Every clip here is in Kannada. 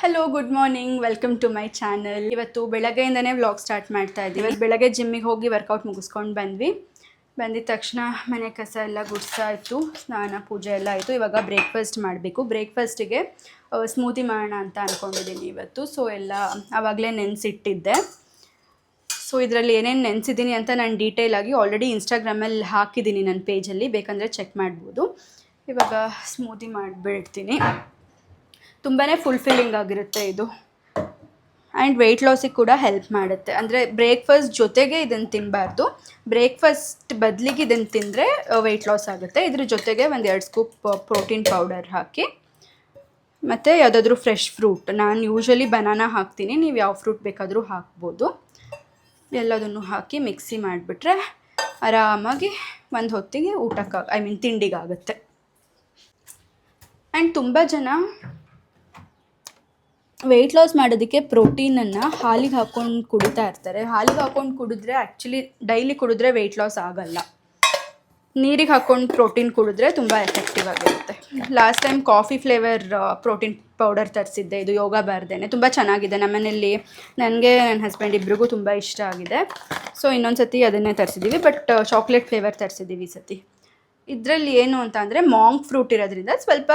Hello good morning, welcome to my channel. ಇವತ್ತು ಬೆಳಗ್ಗೆಯಿಂದನೇ ವ್ಲಾಗ್ ಸ್ಟಾರ್ಟ್ ಮಾಡ್ತಾ ಇದ್ದೀವಿ. ಬೆಳಗ್ಗೆ ಜಿಮ್ಮಿಗೆ ಹೋಗಿ ವರ್ಕೌಟ್ ಮುಗಿಸ್ಕೊಂಡು ಬಂದಿದ ತಕ್ಷಣ ಮನೆ ಕಸ ಎಲ್ಲ ಗುಡಿಸಾಯಿತು, ಸ್ನಾನ ಪೂಜೆ ಎಲ್ಲ ಆಯಿತು. ಇವಾಗ ಬ್ರೇಕ್ಫಾಸ್ಟ್ ಮಾಡಬೇಕು. ಬ್ರೇಕ್ಫಾಸ್ಟಿಗೆ ಸ್ಮೂತಿ ಮಾಡೋಣ ಅಂತ ಅಂದ್ಕೊಂಡಿದ್ದೀನಿ ಇವತ್ತು. ಸೊ ಎಲ್ಲ ಆವಾಗಲೇ ನೆನೆಸಿಟ್ಟಿದ್ದೆ. ಸೊ ಇದರಲ್ಲಿ ಏನೇನು ನೆನೆಸಿದ್ದೀನಿ ಅಂತ ನಾನು ಡೀಟೇಲಾಗಿ ಆಲ್ರೆಡಿ ಇನ್ಸ್ಟಾಗ್ರಾಮಲ್ಲಿ ಹಾಕಿದ್ದೀನಿ ನನ್ನ ಪೇಜಲ್ಲಿ, ಬೇಕಂದರೆ ಚೆಕ್ ಮಾಡ್ಬೋದು. ಇವಾಗ ಸ್ಮೂತಿ ಮಾಡಿಬಿಡ್ತೀನಿ. ತುಂಬಾ ಫುಲ್ಫಿಲ್ಲಿಂಗ್ ಆಗಿರುತ್ತೆ ಇದು, ಆ್ಯಂಡ್ ವೆಯ್ಟ್ ಲಾಸಿಗೆ ಕೂಡ ಹೆಲ್ಪ್ ಮಾಡುತ್ತೆ. ಅಂದರೆ ಬ್ರೇಕ್ಫಾಸ್ಟ್ ಜೊತೆಗೆ ಇದನ್ನು ತಿನ್ನಬಾರ್ದು, ಬ್ರೇಕ್ಫಾಸ್ಟ್ ಬದಲಿಗೆ ಇದನ್ನು ತಿಂದರೆ ವೆಯ್ಟ್ ಲಾಸ್ ಆಗುತ್ತೆ. ಇದ್ರ ಜೊತೆಗೆ ಒಂದು 2 ಸ್ಕೂಪ್ ಪ್ರೋಟೀನ್ ಪೌಡರ್ ಹಾಕಿ, ಮತ್ತು ಯಾವುದಾದ್ರೂ ಫ್ರೆಶ್ ಫ್ರೂಟ್, ನಾನು ಯೂಶ್ವಲಿ ಬನಾನಾ ಹಾಕ್ತೀನಿ, ನೀವು ಯಾವ ಫ್ರೂಟ್ ಬೇಕಾದರೂ ಹಾಕ್ಬೋದು. ಎಲ್ಲದನ್ನು ಹಾಕಿ ಮಿಕ್ಸಿ ಮಾಡಿಬಿಟ್ರೆ ಆರಾಮಾಗಿ ಒಂದು ಹೊತ್ತಿಗೆ ಊಟಕ್ಕೆ ತಿಂಡಿಗಾಗುತ್ತೆ. ಆ್ಯಂಡ್ ತುಂಬ ಜನ ವೆಯ್ಟ್ ಲಾಸ್ ಮಾಡೋದಕ್ಕೆ ಪ್ರೋಟೀನನ್ನು ಹಾಲಿಗೆ ಹಾಕ್ಕೊಂಡು ಕುಡಿತಾ ಇರ್ತಾರೆ. ಹಾಲಿಗೆ ಹಾಕ್ಕೊಂಡು ಕುಡಿದ್ರೆ ಆ್ಯಕ್ಚುಲಿ ಡೈಲಿ ಕುಡಿದ್ರೆ ವೆಯ್ಟ್ ಲಾಸ್ ಆಗೋಲ್ಲ. ನೀರಿಗೆ ಹಾಕ್ಕೊಂಡು ಪ್ರೋಟೀನ್ ಕುಡಿದ್ರೆ ತುಂಬ ಎಫೆಕ್ಟಿವ್ ಆಗಿರುತ್ತೆ. Last time coffee flavour protein powder ತರಿಸಿದ್ದೆ, ಇದು ಯೋಗ ಬಾರ್ದೇನೆ, ತುಂಬ ಚೆನ್ನಾಗಿದೆ. ನಮ್ಮನೇಲಿ ನನಗೆ ನನ್ನ ಹಸ್ಬೆಂಡ್ ಇಬ್ರಿಗೂ ತುಂಬ ಇಷ್ಟ ಆಗಿದೆ. ಸೊ ಇನ್ನೊಂದು ಸತಿ ಅದನ್ನೇ ತರಿಸಿದ್ದೀವಿ, ಬಟ್ ಚಾಕ್ಲೇಟ್ ಫ್ಲೇವರ್ ತರಿಸಿದ್ದೀವಿ ಈ ಸತಿ. ಇದರಲ್ಲಿ ಏನು ಅಂತ ಅಂದರೆ ಮಾಂಕ್ ಫ್ರೂಟ್ ಇರೋದ್ರಿಂದ ಸ್ವಲ್ಪ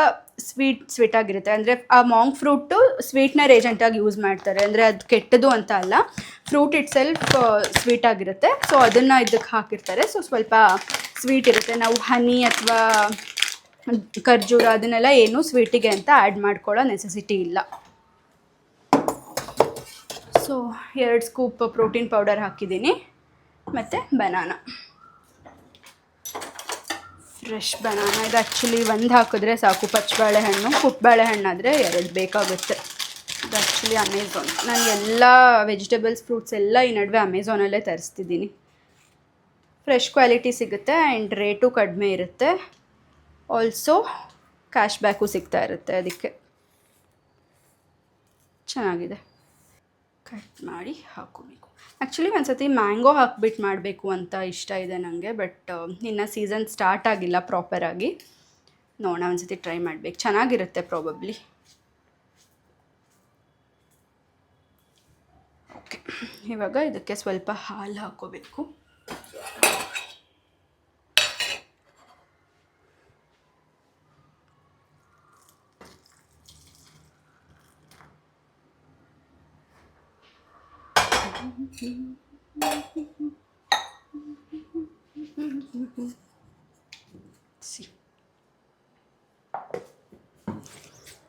ಸ್ವೀಟ್ ಆಗಿರುತ್ತೆ. ಅಂದರೆ ಆ ಮಾಂಕ್ ಫ್ರೂಟು ಸ್ವೀಟ್ನರ್ ಏಜೆಂಟಾಗಿ ಯೂಸ್ ಮಾಡ್ತಾರೆ, ಅಂದರೆ ಅದು ಕೆಟ್ಟದು ಅಂತ ಅಲ್ಲ, ಫ್ರೂಟ್ ಇಟ್ ಸೆಲ್ಫ್ ಸ್ವೀಟ್ ಆಗಿರುತ್ತೆ. ಸೊ ಅದನ್ನು ಇದಕ್ಕೆ ಹಾಕಿರ್ತಾರೆ, ಸೊ ಸ್ವಲ್ಪ ಸ್ವೀಟ್ ಇರುತ್ತೆ. ನಾವು ಹನಿ ಅಥವಾ ಖರ್ಜೂರ ಅದನ್ನೆಲ್ಲ ಏನು ಸ್ವೀಟಿಗೆ ಅಂತ ಆ್ಯಡ್ ಮಾಡ್ಕೊಳ್ಳೋ ನೆಸೆಸಿಟಿ ಇಲ್ಲ. ಸೊ 2 ಸ್ಕೂಪ್ ಪ್ರೋಟೀನ್ ಪೌಡರ್ ಹಾಕಿದ್ದೀನಿ, ಮತ್ತು ಬನಾನಾ, ಫ್ರೆಶ್ ಬನಾನಾ. ಇದು ಆ್ಯಕ್ಚುಲಿ 1 ಹಾಕಿದ್ರೆ ಸಾಕು. ಪಚ್ಚಬಾಳೆಹಣ್ಣು, ಪುಟ್ಟಬಾಳೆಹಣ್ಣಾದರೆ 2 ಬೇಕಾಗುತ್ತೆ. ಇದು ಆ್ಯಕ್ಚುಲಿ ಅಮೆಝಾನ್. ನಾನು ಎಲ್ಲ ವೆಜಿಟೇಬಲ್ಸ್, ಫ್ರೂಟ್ಸ್ ಎಲ್ಲ ಈ ನಡುವೆ ಅಮೆಝಾನಲ್ಲೇ ತರಿಸ್ತಿದ್ದೀನಿ. ಫ್ರೆಶ್ ಕ್ವಾಲಿಟಿ ಸಿಗುತ್ತೆ ಆ್ಯಂಡ್ ರೇಟು ಕಡಿಮೆ ಇರುತ್ತೆ. ಆಲ್ಸೋ ಕ್ಯಾಶ್ ಬ್ಯಾಕು ಸಿಗ್ತಾ ಇರುತ್ತೆ, ಅದಕ್ಕೆ ಚೆನ್ನಾಗಿದೆ. ಕಟ್ ಮಾಡಿ ಹಾಕೋಬೇಕು. ಆ್ಯಕ್ಚುಲಿ ಒಂದು ಸತಿ ಮ್ಯಾಂಗೋ ಹಾಕ್ಬಿಟ್ಟು ಮಾಡಬೇಕು ಅಂತ ಇಷ್ಟ ಇದೆ ನನಗೆ, ಬಟ್ ಇನ್ನು ಸೀಸನ್ ಸ್ಟಾರ್ಟ್ ಆಗಿಲ್ಲ ಪ್ರಾಪರಾಗಿ. ನೋಡೋಣ, ಒಂದು ಸತಿ ಟ್ರೈ ಮಾಡಬೇಕು, ಚೆನ್ನಾಗಿರುತ್ತೆ ಪ್ರಾಬಬ್ಲಿ. ಓಕೆ, ಇವಾಗ ಇದಕ್ಕೆ ಸ್ವಲ್ಪ ಹಾಲು ಹಾಕೋಬೇಕು.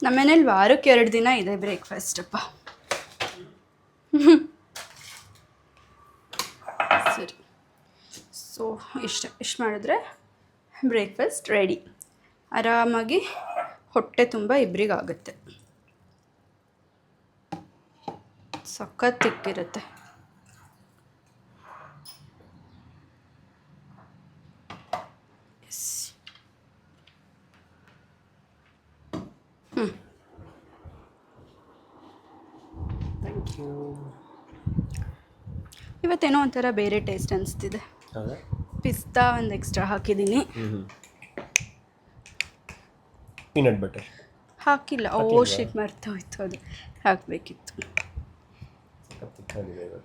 ನಮ್ಮನೇಲಿ ವಾರಕ್ಕೆ 2 ದಿನ ಇದೆ ಬ್ರೇಕ್ಫಾಸ್ಟಪ್ಪ. ಸರಿ, ಸೊ ಇಷ್ಟು ಮಾಡಿದ್ರೆ ಬ್ರೇಕ್ಫಾಸ್ಟ್ ರೆಡಿ. ಆರಾಮಾಗಿ ಹೊಟ್ಟೆ ತುಂಬ ಇಬ್ಬರಿಗಾಗುತ್ತೆ. ಸಖತ್ ತಿಕ್ಕಿರುತ್ತೆ. ಇವತ್ತೇನೋ ಒಂಥರ ಬೇರೆ ಟೇಸ್ಟ್ ಅನಿಸ್ತಿದೆ. ಪಿಸ್ತಾ ಒಂದು ಎಕ್ಸ್ಟ್ರಾ ಹಾಕಿದ್ದೀನಿ. ಪೀನಟ್ ಬಟರ್ ಹಾಕಿಲ್ಲ. ಓ ಶಿಟ್, ಮರ್ತೋಯ್ತು, ಅದು ಹಾಕಬೇಕಿತ್ತು.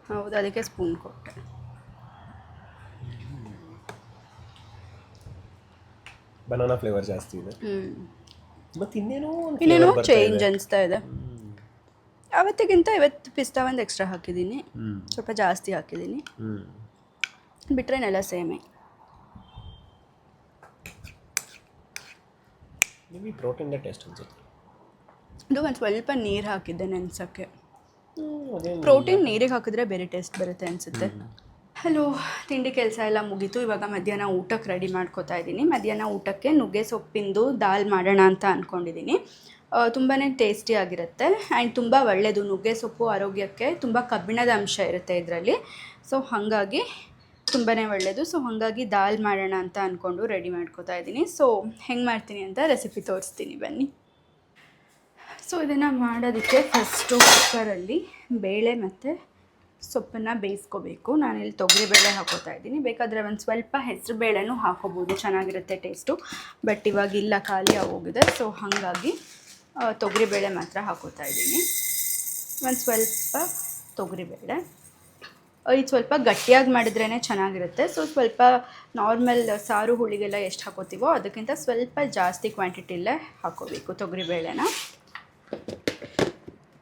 ಹೌದು, ಅದಕ್ಕೆ ಸ್ಪೂನ್ ಕೊಟ್ಟೆ. ಬನಾನಾ ಫ್ಲೇವರ್ ಜಾಸ್ತಿ ಇದೆ. ಮತ್ತೆ ಇನ್ನೇನೋ ಚೇಂಜ್ ಅನಿಸ್ತಾ ಇದೆ. ಅವತ್ತಿಗಿಂತ ಇವತ್ತು ಪಿಸ್ತಾ ಒಂದು ಎಕ್ಸ್ಟ್ರಾ ಹಾಕಿದ್ದೀನಿ, ಸ್ವಲ್ಪ ಜಾಸ್ತಿ ಹಾಕಿದ್ದೀನಿ. ಬಿಟ್ರೇನೆಲ್ಲ ಸೇಮೇ. ನಿಮಗೆ ಪ್ರೋಟೀನ್ ಟೇಸ್ಟ್ ಅನ್ಸುತ್ತೆ. ಇದು ಒಂದು ಸ್ವಲ್ಪ ನೀರು ಹಾಕಿದ್ದೆ ನೆನೆಸೋಕ್ಕೆ. ಪ್ರೋಟೀನ್ ನೀರಿಗೆ ಹಾಕಿದ್ರೆ ಬೇರೆ ಟೇಸ್ಟ್ ಬರುತ್ತೆ ಅನಿಸುತ್ತೆ. ಹಲೋ, ತಿಂಡಿ ಕೆಲಸ ಎಲ್ಲ ಮುಗೀತು. ಇವಾಗ ಮಧ್ಯಾಹ್ನ ಊಟಕ್ಕೆ ರೆಡಿ ಮಾಡ್ಕೋತಾ ಇದ್ದೀನಿ. ಮಧ್ಯಾಹ್ನ ಊಟಕ್ಕೆ ನುಗ್ಗೆ ಸೊಪ್ಪಿಂದು ದಾಲ್ ಮಾಡೋಣ ಅಂತ ಅಂದ್ಕೊಂಡಿದ್ದೀನಿ. ತುಂಬಾ ಟೇಸ್ಟಿ ಆಗಿರುತ್ತೆ ಆ್ಯಂಡ್ ತುಂಬ ಒಳ್ಳೆಯದು. ನುಗ್ಗೆ ಸೊಪ್ಪು ಆರೋಗ್ಯಕ್ಕೆ ತುಂಬ ಕಬ್ಬಿಣದ ಅಂಶ ಇರುತ್ತೆ ಇದರಲ್ಲಿ. ಸೊ ಹಾಗಾಗಿ ತುಂಬಾ ಒಳ್ಳೆಯದು. ಸೊ ಹಾಗಾಗಿ ದಾಲ್ ಮಾಡೋಣ ಅಂತ ಅಂದ್ಕೊಂಡು ರೆಡಿ ಮಾಡ್ಕೋತಾ ಇದ್ದೀನಿ. ಸೊ ಹೆಂಗೆ ಮಾಡ್ತೀನಿ ಅಂತ ರೆಸಿಪಿ ತೋರಿಸ್ತೀನಿ, ಬನ್ನಿ. ಸೊ ಇದನ್ನು ಮಾಡೋದಕ್ಕೆ ಫಸ್ಟು ಕುಕ್ಕರಲ್ಲಿ ಬೇಳೆ ಮತ್ತು ಸೊಪ್ಪನ್ನು ಬೇಯಿಸ್ಕೋಬೇಕು. ನಾನಿಲ್ಲಿ ತೊಗರಿಬೇಳೆ ಹಾಕೋತಾ ಇದ್ದೀನಿ. ಬೇಕಾದರೆ ಒಂದು ಸ್ವಲ್ಪ ಹೆಸರು ಬೇಳೆನೂ ಹಾಕೋಬೋದು, ಚೆನ್ನಾಗಿರುತ್ತೆ ಟೇಸ್ಟು. ಬಟ್ ಇವಾಗಿಲ್ಲ, ಖಾಲಿ ಆಗೋಗಿದೆ. ಸೊ ಹಾಗಾಗಿ ತೊಗರಿಬೇಳೆ ಮಾತ್ರ ಹಾಕೋತಾ ಇದ್ದೀನಿ. ಒಂದು ಸ್ವಲ್ಪ ತೊಗರಿಬೇಳೆ. ಇದು ಸ್ವಲ್ಪ ಗಟ್ಟಿಯಾಗಿ ಮಾಡಿದ್ರೇ ಚೆನ್ನಾಗಿರುತ್ತೆ. ಸೊ ಸ್ವಲ್ಪ ನಾರ್ಮಲ್ ಸಾರು ಹುಳಿಗೆಲ್ಲ ಎಷ್ಟು ಹಾಕೋತೀವೋ ಅದಕ್ಕಿಂತ ಸ್ವಲ್ಪ ಜಾಸ್ತಿ ಕ್ವಾಂಟಿಟಿಯಲ್ಲೇ ಹಾಕೋಬೇಕು ತೊಗರಿಬೇಳೆನ.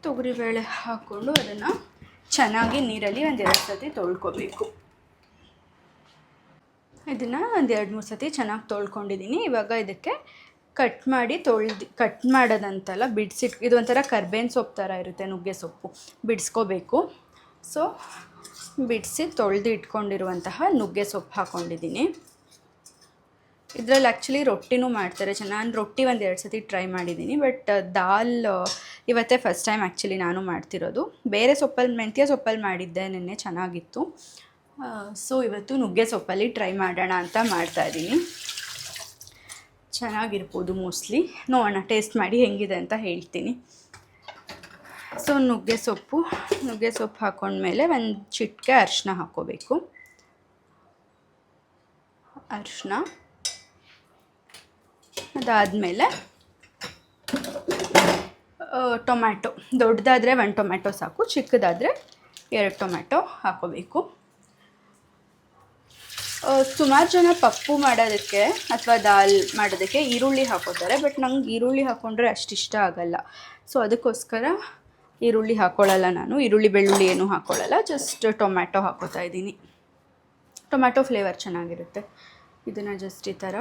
ತೊಗರಿಬೇಳೆ ಹಾಕ್ಕೊಂಡು ಅದನ್ನು ಚೆನ್ನಾಗಿ ನೀರಲ್ಲಿ ಒಂದು 2 ಸತಿ ತೊಳ್ಕೊಬೇಕು. ಇದನ್ನು ಒಂದು 2-3 ಸತಿ ಚೆನ್ನಾಗಿ ತೊಳ್ಕೊಂಡಿದ್ದೀನಿ. ಇವಾಗ ಇದಕ್ಕೆ ಕಟ್ ಮಾಡೋದಂತಲ್ಲ, ಇದು ಒಂಥರ ಕರ್ಬೇವಿನ ಸೊಪ್ಪು ಥರ ಇರುತ್ತೆ, ನುಗ್ಗೆ ಸೊಪ್ಪು ಬಿಡಿಸ್ಕೋಬೇಕು. ಸೊ ಬಿಡಿಸಿ ತೊಳೆದು ಇಟ್ಕೊಂಡಿರುವಂತಹ ನುಗ್ಗೆ ಸೊಪ್ಪು ಹಾಕ್ಕೊಂಡಿದ್ದೀನಿ. ಇದರಲ್ಲಿ ಆ್ಯಕ್ಚುಲಿ ರೊಟ್ಟಿನೂ ಮಾಡ್ತಾರೆ. ನಾನು ರೊಟ್ಟಿ ಒಂದು 2 ಸತಿ ಟ್ರೈ ಮಾಡಿದ್ದೀನಿ, ಬಟ್ ದಾಲ್ ಇವತ್ತೇ ಫಸ್ಟ್ ಟೈಮ್ ಆ್ಯಕ್ಚುಲಿ ನಾನು ಮಾಡ್ತಿರೋದು. ಬೇರೆ ಸೊಪ್ಪಲ್ಲಿ, ಮೆಂತ್ಯ ಸೊಪ್ಪಲ್ಲಿ ಮಾಡಿದ್ದೆ ನಿನ್ನೆ, ಚೆನ್ನಾಗಿತ್ತು. ಸೊ ಇವತ್ತು ನುಗ್ಗೆ ಸೊಪ್ಪಲ್ಲಿ ಟ್ರೈ ಮಾಡೋಣ ಅಂತ ಮಾಡ್ತಾಯಿದ್ದೀನಿ. ಚೆನ್ನಾಗಿರ್ಬೋದು ಮೋಸ್ಟ್ಲಿ, ನೋಡೋಣ, ಟೇಸ್ಟ್ ಮಾಡಿ ಹೆಂಗಿದೆ ಅಂತ ಹೇಳ್ತೀನಿ. ಸೊ ನುಗ್ಗೆ ಸೊಪ್ಪು ಹಾಕ್ಕೊಂಡ್ಮೇಲೆ ಒಂದು ಚಿಟಿಕೆ ಅರಿಶಿನ ಹಾಕ್ಕೋಬೇಕು. ಅರಿಶಿನ ಅದಾದಮೇಲೆ ಟೊಮ್ಯಾಟೊ, ದೊಡ್ಡದಾದರೆ 1 ಟೊಮ್ಯಾಟೊ ಸಾಕು, ಚಿಕ್ಕದಾದರೆ 2 ಟೊಮ್ಯಾಟೊ ಹಾಕ್ಕೋಬೇಕು. ಸುಮಾರು ಜನ ಪಪ್ಪು ಮಾಡೋದಕ್ಕೆ ಅಥವಾ ದಾಲ್ ಮಾಡೋದಕ್ಕೆ ಈರುಳ್ಳಿ ಹಾಕೋತಾರೆ, ಬಟ್ ನಂಗೆ ಈರುಳ್ಳಿ ಹಾಕ್ಕೊಂಡ್ರೆ ಅಷ್ಟು ಇಷ್ಟ ಆಗಲ್ಲ. ಸೊ ಅದಕ್ಕೋಸ್ಕರ ಈರುಳ್ಳಿ ಹಾಕ್ಕೊಳ್ಳಲ್ಲ ನಾನು. ಈರುಳ್ಳಿ ಬೆಳ್ಳುಳ್ಳಿ ಏನೂ ಹಾಕ್ಕೊಳ್ಳಲ್ಲ, ಜಸ್ಟ್ ಟೊಮ್ಯಾಟೊ ಹಾಕೋತಾ ಇದ್ದೀನಿ. ಟೊಮ್ಯಾಟೊ ಫ್ಲೇವರ್ ಚೆನ್ನಾಗಿರುತ್ತೆ. ಇದನ್ನು ಜಸ್ಟ್ ಈ ಥರ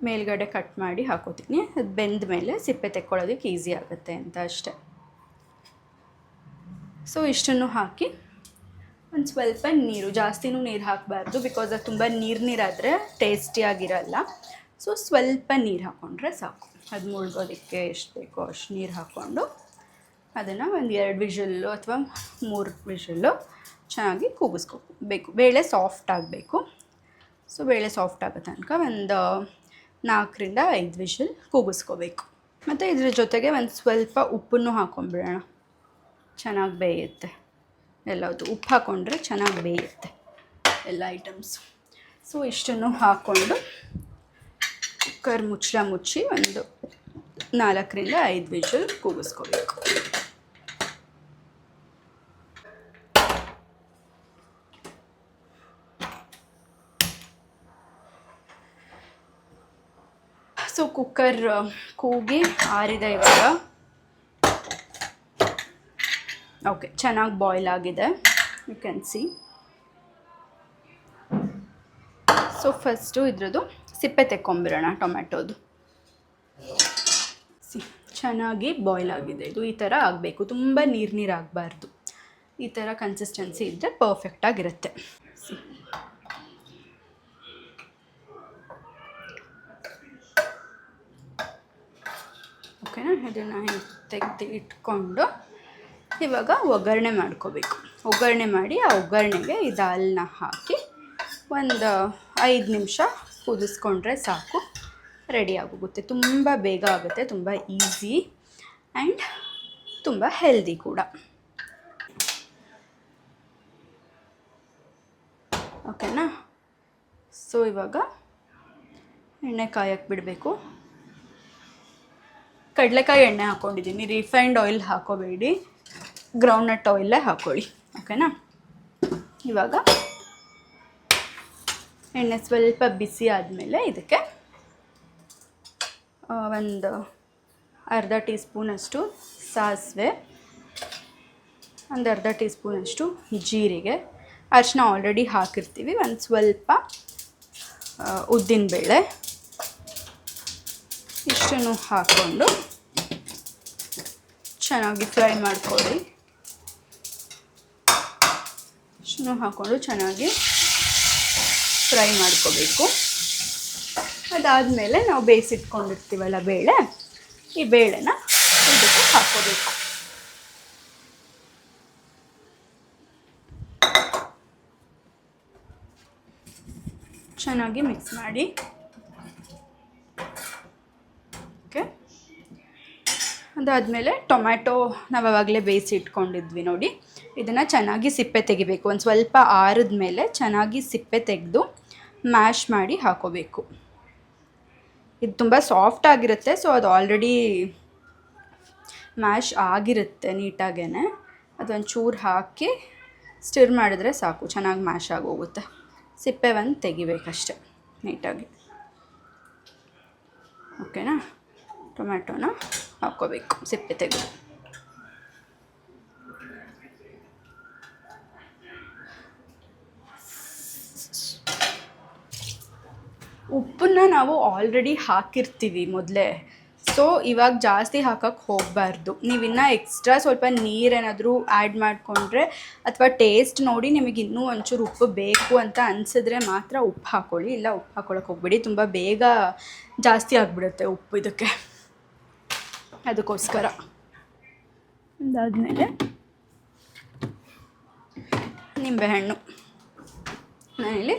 ಮೇಲ್ಗಡೆ ಕಟ್ ಮಾಡಿ ಹಾಕೋತೀನಿ. ಅದು ಬೆಂದ ಮೇಲೆ ಸಿಪ್ಪೆ ತೆಕ್ಕೊಳ್ಳೋದಕ್ಕೆ ಈಸಿ ಆಗುತ್ತೆ ಅಂತ ಅಷ್ಟೆ. ಸೊ ಇಷ್ಟನ್ನು ಹಾಕಿ ಒಂದು ಸ್ವಲ್ಪ ನೀರು, ಜಾಸ್ತಿನೂ ನೀರು ಹಾಕಬಾರ್ದು, ಬಿಕಾಸ್ ಅದು ತುಂಬ ನೀರಾದರೆ ಟೇಸ್ಟಿಯಾಗಿರಲ್ಲ. ಸೊ ಸ್ವಲ್ಪ ನೀರು ಹಾಕ್ಕೊಂಡ್ರೆ ಸಾಕು. ಅದು ಮುಳುಗೋದಕ್ಕೆ ಎಷ್ಟು ಬೇಕೋ ಅಷ್ಟು ನೀರು ಹಾಕ್ಕೊಂಡು ಅದನ್ನು ಒಂದು 2 ವಿಷಲ್ಲು ಅಥವಾ 3 ವಿಷಲ್ಲು ಚೆನ್ನಾಗಿ ಕೂಗಿಸ್ಕೋಬೇಕು. ಬೇಳೆ ಸಾಫ್ಟ್ ಆಗಬೇಕು. ಸೊ ಬೇಳೆ ಸಾಫ್ಟ್ ಆಗೋ ತನಕ ಒಂದು 4-5 ವಿಷಲ್ ಕೂಗಿಸ್ಕೋಬೇಕು. ಮತ್ತು ಇದ್ರ ಜೊತೆಗೆ ಒಂದು ಸ್ವಲ್ಪ ಉಪ್ಪನ್ನು ಹಾಕ್ಕೊಂಬಿಡೋಣ, ಚೆನ್ನಾಗಿ ಬೇಯುತ್ತೆ ಎಲ್ಲದು. ಉಪ್ಪು ಹಾಕ್ಕೊಂಡ್ರೆ ಚೆನ್ನಾಗಿ ಬೇಯುತ್ತೆ ಎಲ್ಲ ಐಟಮ್ಸು. ಸೊ ಇಷ್ಟನ್ನು ಹಾಕ್ಕೊಂಡು ಕುಕ್ಕರ್ ಮುಚ್ಚಿ ಒಂದು 4-5 ವಿಷಲ್ ಕೂಗಿಸ್ಕೋಬೇಕು. ಸೊ ಕುಕ್ಕರ್ ಕೂಗಿ ಆರಿದೆ ಇವಾಗ. ಓಕೆ, ಚೆನ್ನಾಗಿ ಬಾಯ್ಲ್ ಆಗಿದೆ, you can see. So first ಇದ್ರದ್ದು ಸಿಪ್ಪೆ ತೆಕ್ಕೊಂಬಿಡೋಣ ಟೊಮ್ಯಾಟೋದು. ಚೆನ್ನಾಗಿ ಬಾಯ್ಲ್ ಆಗಿದೆ. ಇದು ಈ ಥರ ಆಗಬೇಕು, ತುಂಬ ನೀರು ಆಗಬಾರ್ದು. ಈ ಥರ ಕನ್ಸಿಸ್ಟೆನ್ಸಿ ಇದ್ದರೆ ಪರ್ಫೆಕ್ಟಾಗಿರುತ್ತೆ. ಓಕೆನಾ, ಇದನ್ನು ತೆಗೆದು ಇಟ್ಕೊಂಡು ಇವಾಗ ಒಗ್ಗರಣೆ ಮಾಡ್ಕೋಬೇಕು. ಒಗ್ಗರಣೆ ಮಾಡಿ ಆ ಒಗ್ಗರಣೆಗೆ ಈ ದಾಲ್ನ ಹಾಕಿ ಒಂದು 5 ನಿಮಿಷ ಕುದಿಸ್ಕೊಂಡ್ರೆ ಸಾಕು, ರೆಡಿ ಆಗೋಗುತ್ತೆ. ತುಂಬ ಬೇಗ ಆಗುತ್ತೆ, ತುಂಬ ಈಸಿ ಆ್ಯಂಡ್ ತುಂಬ ಹೆಲ್ದಿ ಕೂಡ. ಓಕೆನಾ. ಸೊ ಇವಾಗ ಎಣ್ಣೆ ಕಾಯಕ್ಕೆ ಬಿಡಬೇಕು. ಕಡಲೆಕಾಯಿ ಎಣ್ಣೆ ಹಾಕ್ಕೊಂಡಿದ್ದೀನಿ, ರಿಫೈನ್ಡ್ ಆಯಿಲ್ ಹಾಕೋಬೇಡಿ, ಗ್ರೌಂಡ್ನಟ್ ಆಯಿಲೇ ಹಾಕ್ಕೊಳ್ಳಿ. ಓಕೆನಾ. ಇವಾಗ ಎಣ್ಣೆ ಸ್ವಲ್ಪ ಬಿಸಿ ಆದಮೇಲೆ ಇದಕ್ಕೆ ಒಂದು ಅರ್ಧ ಟೀ ಸ್ಪೂನಷ್ಟು ಸಾಸಿವೆ, ಒಂದು ಅರ್ಧ ಟೀ ಸ್ಪೂನಷ್ಟು ಜೀರಿಗೆ, ಅರಿಶಿನ ಆಲ್ರೆಡಿ ಹಾಕಿರ್ತೀವಿ, ಒಂದು ಸ್ವಲ್ಪ ಉದ್ದಿನಬೇಳೆ, ಇಷ್ಟನ್ನು ಹಾಕ್ಕೊಂಡು ಚೆನ್ನಾಗಿ ಫ್ರೈ ಮಾಡ್ಕೊಳ್ಳಿ. ಇಷ್ಟನ್ನು ಹಾಕ್ಕೊಂಡು ಚೆನ್ನಾಗಿ ಫ್ರೈ ಮಾಡ್ಕೋಬೇಕು. ಅದಾದಮೇಲೆ ನಾವು ಬೇಯಿಸಿಟ್ಕೊಂಡಿರ್ತೀವಲ್ಲ ಬೇಳೆ, ಈ ಬೇಳೆನ ಇದಕ್ಕೆ ಹಾಕ್ಕೋಬೇಕು. ಚೆನ್ನಾಗಿ ಮಿಕ್ಸ್ ಮಾಡಿ. ಓಕೆ, ಅದಾದಮೇಲೆ ಟೊಮ್ಯಾಟೊ ನಾವು ಆವಾಗಲೇ ಬೇಯಿಸಿ ಇಟ್ಕೊಂಡಿದ್ವಿ ನೋಡಿ, ಇದನ್ನು ಚೆನ್ನಾಗಿ ಸಿಪ್ಪೆ ತೆಗಿಬೇಕು. ಒಂದು ಸ್ವಲ್ಪ ಆರಿದ ಮೇಲೆ ಚೆನ್ನಾಗಿ ಸಿಪ್ಪೆ ತೆಗೆದು ಮ್ಯಾಶ್ ಮಾಡಿ ಹಾಕೋಬೇಕು. ಇದು ತುಂಬ ಸಾಫ್ಟ್ ಆಗಿರುತ್ತೆ, ಸೊ ಅದು ಆಲ್ರೆಡಿ ಮ್ಯಾಶ್ ಆಗಿರುತ್ತೆ ನೀಟಾಗೇ. ಅದೊಂದು ಚೂರು ಹಾಕಿ ಸ್ಟಿರ್ ಮಾಡಿದ್ರೆ ಸಾಕು, ಚೆನ್ನಾಗಿ ಮ್ಯಾಶ್ ಆಗೋಗುತ್ತೆ. ಸಿಪ್ಪೆ ಒಂದು ತೆಗಿಬೇಕಷ್ಟೆ ನೀಟಾಗಿ. ಓಕೆನಾ? ಟೊಮ್ಯಾಟೊನ ಹಾಕ್ಕೋಬೇಕು ಸಿಪ್ಪೆ ತೆಗೆದು. ಉಪ್ಪನ್ನ ನಾವು ಆಲ್ರೆಡಿ ಹಾಕಿರ್ತೀವಿ ಮೊದಲೇ, ಸೊ ಇವಾಗ ಜಾಸ್ತಿ ಹಾಕಕ್ಕೆ ಹೋಗಬಾರ್ದು. ನೀವಿನ್ನೂ ಎಕ್ಸ್ಟ್ರಾ ಸ್ವಲ್ಪ ನೀರೇನಾದರೂ ಆ್ಯಡ್ ಮಾಡಿಕೊಂಡ್ರೆ ಅಥವಾ ಟೇಸ್ಟ್ ನೋಡಿ ನಿಮಗೆ ಇನ್ನೂ ಒಂಚೂರು ಉಪ್ಪು ಬೇಕು ಅಂತ ಅನಿಸಿದ್ರೆ ಮಾತ್ರ ಉಪ್ಪು ಹಾಕ್ಕೊಳ್ಳಿ, ಇಲ್ಲ ಉಪ್ಪು ಹಾಕ್ಕೊಳಕ್ಕೆ ಹೋಗ್ಬೇಡಿ. ತುಂಬ ಬೇಗ ಜಾಸ್ತಿ ಆಗಿಬಿಡುತ್ತೆ ಉಪ್ಪು ಇದಕ್ಕೆ, ಅದಕ್ಕೋಸ್ಕರ. ಅದಾದಮೇಲೆ ನಿಂಬೆಹಣ್ಣು. ನಾನಿಲ್ಲಿ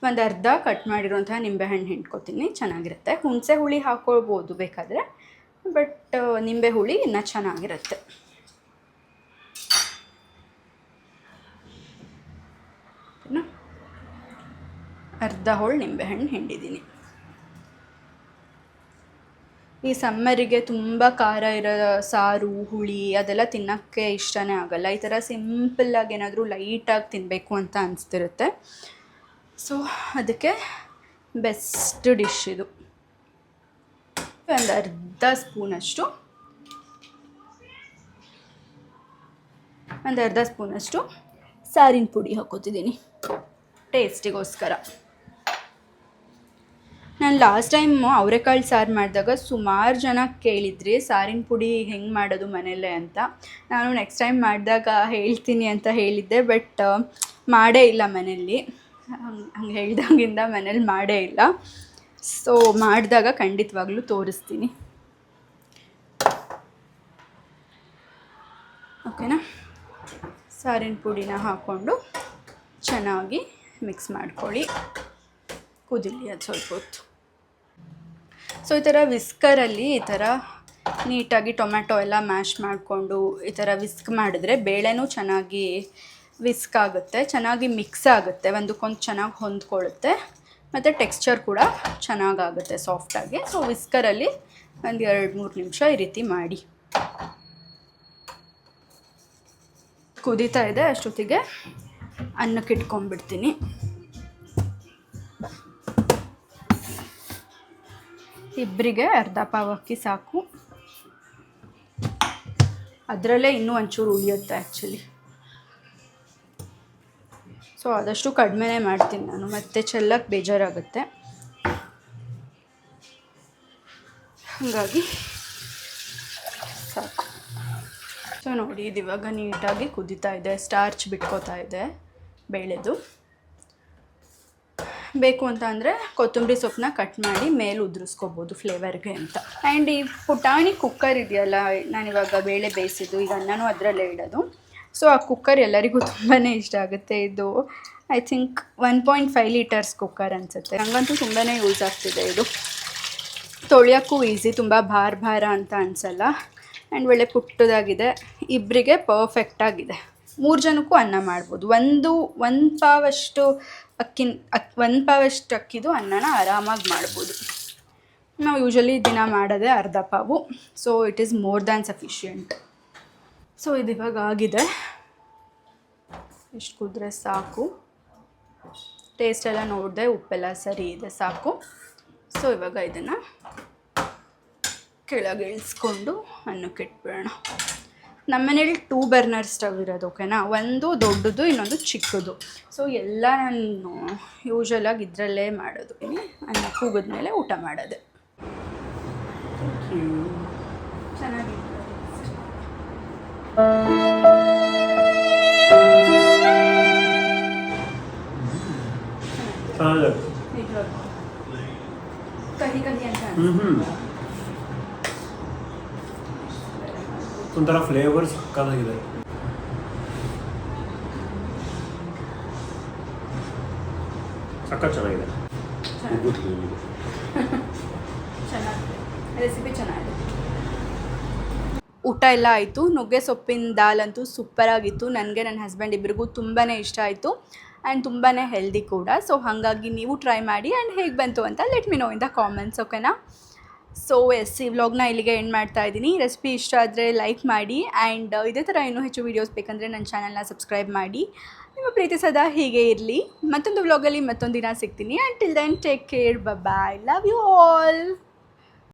ಒಂದು ಅರ್ಧ ಕಟ್ ಮಾಡಿರೋಂತಹ ನಿಂಬೆಹಣ್ಣು ಹಿಂಡ್ಕೊತೀನಿ, ಚೆನ್ನಾಗಿರುತ್ತೆ. ಹುಣಸೆ ಹುಳಿ ಹಾಕ್ಕೊಳ್ಬೋದು ಬೇಕಾದರೆ, ಬಟ್ ನಿಂಬೆ ಹುಳಿ ಇನ್ನೂ ಚೆನ್ನಾಗಿರುತ್ತೆ. ಅರ್ಧ ಹೋಳು ನಿಂಬೆಹಣ್ಣು ಹಿಂಡಿದ್ದೀನಿ. ಈ ಸಮ್ಮರಿಗೆ ತುಂಬ ಖಾರ ಇರೋ ಸಾರು ಹುಳಿ ಅದೆಲ್ಲ ತಿನ್ನೋಕ್ಕೆ ಇಷ್ಟನೇ ಆಗೋಲ್ಲ. ಈ ಥರ ಸಿಂಪಲ್ಲಾಗಿ ಏನಾದರೂ ಲೈಟಾಗಿ ತಿನ್ನಬೇಕು ಅಂತ ಅನಿಸ್ತಿರುತ್ತೆ. ಸೊ ಅದಕ್ಕೆ ಬೆಸ್ಟ್ ಡಿಶ್ ಇದು. ಒಂದು ಅರ್ಧ ಸ್ಪೂನಷ್ಟು ಸಾರಿನ ಪುಡಿ ಹಾಕೋತಿದ್ದೀನಿ ಟೇಸ್ಟಿಗೋಸ್ಕರ. ನಾನು ಲಾಸ್ಟ್ ಟೈಮ್ ಅವರೆಕಾಳು ಸಾರು ಮಾಡಿದಾಗ ಸುಮಾರು ಜನ ಕೇಳಿದ್ರಿ ಸಾರಿನ ಪುಡಿ ಹೆಂಗೆ ಮಾಡೋದು ಮನೆಯಲ್ಲೇ ಅಂತ. ನಾನು ನೆಕ್ಸ್ಟ್ ಟೈಮ್ ಮಾಡಿದಾಗ ಹೇಳ್ತೀನಿ ಅಂತ ಹೇಳಿದ್ದೆ, ಬಟ್ ಮಾಡೇ ಇಲ್ಲ ಮನೆಯಲ್ಲಿ. ಹಂಗೆ ಹೇಳ್ದಾಗಿಂದ ಮನೇಲಿ ಮಾಡೇ ಇಲ್ಲ. ಸೊ ಮಾಡಿದಾಗ ಖಂಡಿತವಾಗ್ಲೂ ತೋರಿಸ್ತೀನಿ. ಓಕೆನಾ? ಸಾರಿನ ಪುಡಿನ ಹಾಕ್ಕೊಂಡು ಚೆನ್ನಾಗಿ ಮಿಕ್ಸ್ ಮಾಡ್ಕೊಳ್ಳಿ. ಕುದಿಲಿ ಅದು ಸ್ವಲ್ಪ ಹೊತ್ತು. ಸೊ ಈ ಥರ ವಿಸ್ಕರಲ್ಲಿ ಈ ಥರ ನೀಟಾಗಿ ಟೊಮ್ಯಾಟೊ ಎಲ್ಲ ಮ್ಯಾಶ್ ಮಾಡಿಕೊಂಡು ಈ ಥರ ವಿಸ್ಕ್ ಮಾಡಿದ್ರೆ ಬೇಳೆನೂ ಚೆನ್ನಾಗಿ ವಿಸ್ಕ್ ಆಗುತ್ತೆ, ಚೆನ್ನಾಗಿ ಮಿಕ್ಸ್ ಆಗುತ್ತೆ, ಒಂದಕ್ಕೊಂದು ಚೆನ್ನಾಗಿ ಹೊಂದ್ಕೊಳ್ಳುತ್ತೆ, ಮತ್ತು ಟೆಕ್ಸ್ಚರ್ ಕೂಡ ಚೆನ್ನಾಗಾಗುತ್ತೆ ಸಾಫ್ಟಾಗಿ. ಸೊ ವಿಸ್ಕರಲ್ಲಿ ಒಂದು 2-3 ನಿಮಿಷ ಈ ರೀತಿ ಮಾಡಿ. ಕುದೀತಾ ಇದೆ, ಅಷ್ಟೊತ್ತಿಗೆ ಅನ್ನಕ್ಕೆ ಇಟ್ಕೊಂಡ್ಬಿಡ್ತೀನಿ. ಇಬ್ಬರಿಗೆ ಅರ್ಧ ಪಾವ್ ಅಕ್ಕಿ ಸಾಕು. ಅದರಲ್ಲೇ ಇನ್ನೂ ಒಂಚೂರು ಉಳಿಯುತ್ತೆ ಆ್ಯಕ್ಚುಲಿ. ಸೊ ಆದಷ್ಟು ಕಡಿಮೆನೇ ಮಾಡ್ತೀನಿ ನಾನು, ಮತ್ತೆ ಚೆಲ್ಲಕ್ಕೆ ಬೇಜಾರಾಗುತ್ತೆ. ಹಾಗಾಗಿ ಸಾಕು. ಸೊ ನೋಡಿ, ಇದು ಇವಾಗ ನೀಟಾಗಿ ಕುದೀತಾ ಇದೆ, ಸ್ಟಾರ್ಚ್ ಬಿಟ್ಕೋತಾ ಇದೆ ಬೇಳೆದು. ಬೇಕು ಅಂತ ಅಂದರೆ ಕೊತ್ತಂಬರಿ ಸೊಪ್ಪನ್ನ ಕಟ್ ಮಾಡಿ ಮೇಲೆ ಉದುರಿಸ್ಕೋಬೋದು ಫ್ಲೇವರ್ಗೆ ಅಂತ. ಆ್ಯಂಡ್ ಈ ಪುಟಾಣಿ ಕುಕ್ಕರ್ ಇದೆಯಲ್ಲ, ನಾನಿವಾಗ ಬೇಳೆ ಬೇಯಿಸಿದ್ದು, ಈಗ ಅನ್ನನೂ ಅದರಲ್ಲೇ ಇಡೋದು. ಸೊ ಆ ಕುಕ್ಕರ್ ಎಲ್ಲರಿಗೂ ತುಂಬಾ ಇಷ್ಟ ಆಗುತ್ತೆ. ಇದು ಐ ಥಿಂಕ್ 1.5 ಲೀಟರ್ಸ್ ಕುಕ್ಕರ್ ಅನಿಸುತ್ತೆ. ನನಗಂತೂ ತುಂಬಾ ಯೂಸ್ ಆಗ್ತಿದೆ ಇದು. ತೊಳೆಯೋಕ್ಕೂ ಈಸಿ, ತುಂಬ ಭಾರ ಅಂತ ಅನಿಸಲ್ಲ. ಆ್ಯಂಡ್ ಒಳ್ಳೆ ಪುಟ್ಟದಾಗಿದೆ, ಇಬ್ಬರಿಗೆ ಪರ್ಫೆಕ್ಟಾಗಿದೆ. 3 ಜನಕ್ಕೂ ಅನ್ನ ಮಾಡ್ಬೋದು. ಒಂದು ಪಾವಷ್ಟು ಅಕ್ಕಿದು ಅನ್ನನ ಆರಾಮಾಗಿ ಮಾಡ್ಬೋದು. ನಾವು ಯೂಶ್ವಲಿ ದಿನ ಮಾಡೋದೇ ಅರ್ಧ ಪಾವು, so it is more than sufficient. So ಇದು ಇವಾಗ ಆಗಿದೆ, ಇಷ್ಟು ಕುದ್ರೆ ಸಾಕು. ಟೇಸ್ಟ್ ಎಲ್ಲ ನೋಡಿದೆ, ಉಪ್ಪೆಲ್ಲ ಸರಿ ಇದೆ, ಸಾಕು. ಸೊ ಇವಾಗ ಇದನ್ನು ಕೆಳಗೆ ಇಳಿಸ್ಕೊಂಡು ಅನ್ನಕ್ಕೆ ಇಟ್ಬಿಡೋಣ. ನಮ್ಮನೇಲಿ 2 ಬರ್ನರ್ ಸ್ಟವ್ ಇರೋದು, ಓಕೆನಾ? ಒಂದು ದೊಡ್ಡದು, ಇನ್ನೊಂದು ಚಿಕ್ಕದು. ಸೊ ಎಲ್ಲ ನಾನು ಯೂಶ್ವಲಾಗಿ ಇದರಲ್ಲೇ ಮಾಡೋದು. ಅನ್ನ ಕೂಗಿದ್ಮೇಲೆ ಊಟ ಮಾಡೋದೆ. ಚೆನ್ನಾಗಿದೆ. ಕಹಿ ಕಹಿ ಅಂತ ಒಂಥರ ಫ್ಲೇವರ್ಸ್ ಸಕ್ಕತ್ತಾಗಿದೆ. ಚೆನ್ನಾಗಿದೆ. ರೆಸಿಪಿ ಚೆನ್ನಾಗಿದೆ. ಊಟ ಎಲ್ಲ ಆಯಿತು. ನುಗ್ಗೆ ಸೊಪ್ಪಿನ ದಾಲ್ ಅಂತೂ ಸೂಪರಾಗಿತ್ತು. ನನಗೆ ನನ್ನ ಹಸ್ಬೆಂಡ್ ಇಬ್ಬರಿಗೂ ತುಂಬಾ ಇಷ್ಟ ಆಯಿತು, ಆ್ಯಂಡ್ ತುಂಬಾ ಹೆಲ್ದಿ ಕೂಡ. ಸೊ ಹಾಗಾಗಿ ನೀವು ಟ್ರೈ ಮಾಡಿ, ಆ್ಯಂಡ್ ಹೇಗೆ ಬಂತು ಅಂತ let me no in the comments, ಓಕೆನಾ? ಸೊ ಎಸ್ ಈ ವ್ಲಾಗ್ನ ಇಲ್ಲಿಗೆ ಎಂಡ್ ಮಾಡ್ತಾ ಇದ್ದೀನಿ. ರೆಸಿಪಿ ಇಷ್ಟ ಆದರೆ ಲೈಕ್ ಮಾಡಿ ಆ್ಯಂಡ್ ಇದೇ ಥರ ಇನ್ನೂ ಹೆಚ್ಚು ವೀಡಿಯೋಸ್ ಬೇಕಂದರೆ ನನ್ನ ಚಾನಲ್ನ ಸಬ್ಸ್ಕ್ರೈಬ್ ಮಾಡಿ. ನಿಮ್ಮ ಪ್ರೀತಿ ಸದಾ ಹೀಗೆ ಇರಲಿ. ಮತ್ತೊಂದು ವ್ಲಾಗಲ್ಲಿ ಮತ್ತೊಂದು ದಿನ ಸಿಗ್ತೀನಿ. Until then take care, bye, love you all.